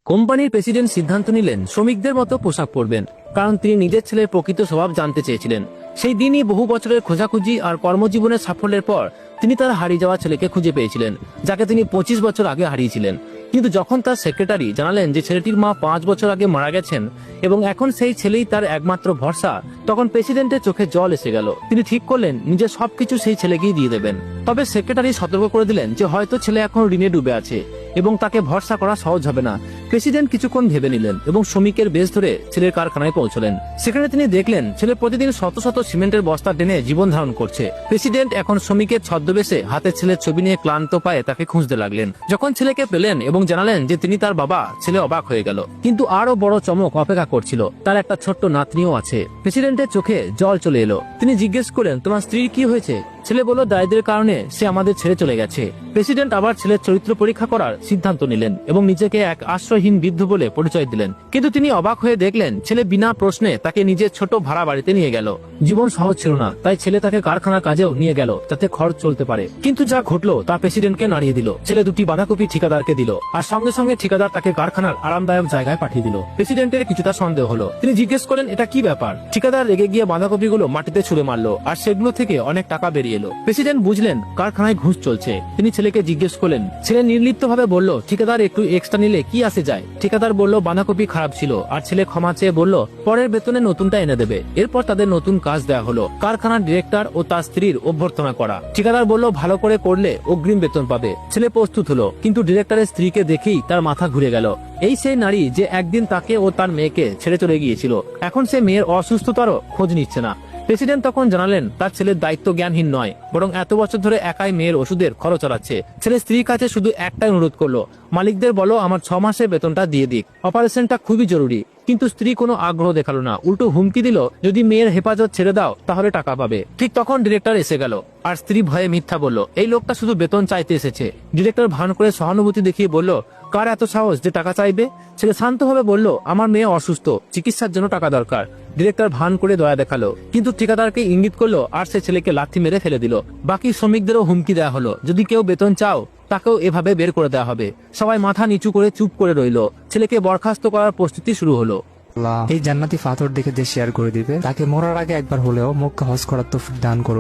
কোম্পানির প্রেসিডেন্ট সিদ্ধান্ত নিলেন শ্রমিকদের মতো পোশাক পরবেন, কারণ তিনি নিজের ছেলের প্রকৃত স্বভাব জানতে চেয়েছিলেন। সেই দিনই বহু বছরের খোঁজাখুঁজি আর কর্মজীবনের সাফল্যের পর তিনি তার হারিয়ে যাওয়া ছেলেকে খুঁজে পেয়েছিলেন, যাকে তিনি 25 বছর আগে হারিয়েছিলেন। কিন্তু যখন তার সেক্রেটারি জানালেন যে ছেলেটির মা 5 বছর আগে মারা গেছেন এবং এখন সেই ছেলেই তার একমাত্র ভরসা, তখন প্রেসিডেন্টের চোখে জল এসে গেল। তিনি ঠিক করলেন নিজের সবকিছু সেই ছেলেকেই দিয়ে দেবেন। তবে সেক্রেটারি সতর্ক করে দিলেন যে হয়তো ছেলে এখন ঋণে ডুবে আছে এবং তাকে ভরসা করা সহজ হবে না। প্রেসিডেন্ট কিছুক্ষণ ভেবে নিলেন এবং শ্রমিকের বেশ ধরে ছেলের কারখানায় পৌঁছলেন। সেখানে তিনি দেখলেন ছেলে প্রতিদিন শত শত সিমেন্টের বস্তা টেনে জীবন ধারণ করছে। প্রেসিডেন্ট এখন শ্রমিকের ছদ্মবেশে হাতে ছেলের ছবি নিয়ে ক্লান্ত পায়ে তাকে খুঁজতে লাগলেন। যখন ছেলেকে পেলেন এবং জানালেন যে তিনি তার বাবা, ছেলে অবাক হয়ে গেল। কিন্তু আরো বড় চমক অপেক্ষা করছিল, তার একটা ছোট্ট নাতনিও আছে। প্রেসিডেন্টের চোখে জল চলে এলো। তিনি জিজ্ঞেস করলেন, তোমার স্ত্রীর কি হয়েছে? ছেলে বলল, দারিদ্রের কারণে সে আমাদের ছেড়ে চলে গেছে। প্রেসিডেন্ট আবার ছেলের চরিত্র পরীক্ষা করার সিদ্ধান্ত নিলেন এবং নিজেকে এক আশ্রয়হীন বৃদ্ধ বলে পরিচয় দিলেন। কিন্তু তিনি অবাক হয়ে দেখলেন ছেলে বিনা প্রশ্নে তাকে নিজের ছোট ভাড়া বাড়িতে নিয়ে গেল। জীবন সহজ ছিল না, তাই ছেলে তাকে কারখানার কাজেও নিয়ে গেল যাতে খরচ চলতে পারে। কিন্তু যা ঘটলো তা প্রেসিডেন্টকে নাড়িয়ে দিল। ছেলে দুটি বাঁধাকপি ঠিকাদারকে দিল আর সঙ্গে সঙ্গে ঠিকাদার তাকে কারখানার আরামদায়ক জায়গায় পাঠিয়ে দিল। প্রেসিডেন্টের কিছুটা সন্দেহ হলো। তিনি জিজ্ঞেস করেন, এটা কি ব্যাপার? ঠিকাদার রেগে গিয়ে বাঁধাকপিগুলো মাটিতে ছুঁড়ে মারলো আর সেগুলো থেকে অনেক টাকা বেরিয়ে এলো। প্রেসিডেন্ট বুঝলেন কারখানায় ঘুষ চলছে। তিনি ছেলেকে জিজ্ঞেস করলেন। ছেলে নির্লিপ্ত ভাবে বলল, ঠিকাদার একটু এক্সট্রা নিলে কি আসে যায়? ঠিকাদার বলল, বাঁধাকপি খারাপ ছিল। আর ছেলে ক্ষমা চেয়ে বলল, পরের বেতনে নতুনটা এনে দেবে। এরপর তাদের নতুন কাজ দেওয়া হলো, কারখানার ডিরেক্টর ও তার স্ত্রীর অভ্যর্থনা করা। ঠিকাদার বলল, ভালো করে করলে অগ্রিম বেতন পাবে। ছেলে প্রস্তুত হলো, কিন্তু ডিরেক্টরের স্ত্রীকে দেখেই তার মাথা ঘুরে গেল। এই সেই নারী যে একদিন তাকে ও তার মেয়েকে ছেড়ে চলে গিয়েছিল। এখন সে মেয়ের অসুস্থতারও খোঁজ নিচ্ছে না। প্রেসিডেন্ট তখন জানালেন তার ছেলের দায়িত্ব জ্ঞানহীন নয়, বরং এত বছর ধরে একাই মেয়ের ওষুধের খরচ চালাচ্ছে। ছেলে স্ত্রীর কাছে শুধু একটাই অনুরোধ করলো, মালিকদের বলো আমার 6 মাসের বেতনটা দিয়ে দিক, অপারেশনটা খুবই জরুরি। কিন্তু স্ত্রী কোনো আগ্রহ দেখালো না, উল্টো হুমকি দিল, যদি মেয়ের হেফাজত ছেড়ে দাও তাহলে টাকা পাবে। ঠিক তখন ডিরেক্টর এসে গেল আর স্ত্রী ভয়ে মিথ্যা বলল, এই লোকটা শুধু বেতন চাইতে এসেছে। ডিরেক্টর ভান করে সহানুভূতি দেখিয়ে বলল, কার এত সাহস যে টাকা চাইবে? ছেলে শান্তভাবে বলল, আমার মেয়ে অসুস্থ, চিকিৎসার জন্য টাকা দরকার। ডিরেক্টর ভান করে দয়া দেখালো, কিন্তু ঠিকাদারকে ইঙ্গিত করলো আর সে ছেলেকে লাথি মেরে ফেলে দিল। বাকি শ্রমিকদেরও হুমকি দেওয়া হলো, যদি কেউ বেতন চাও তাকেও এভাবে বের করে দেওয়া হবে। সবাই মাথা নিচু করে চুপ করে রইল। ছেলেকে বরখাস্ত করার প্রস্তুতি শুরু হলো। এই জান্নাতি ফাতর দেখে যে শেয়ার করে দিবে, তাকে মরার আগে একবার হলেও মক্কা হজ করার তৌফিক দান করুন।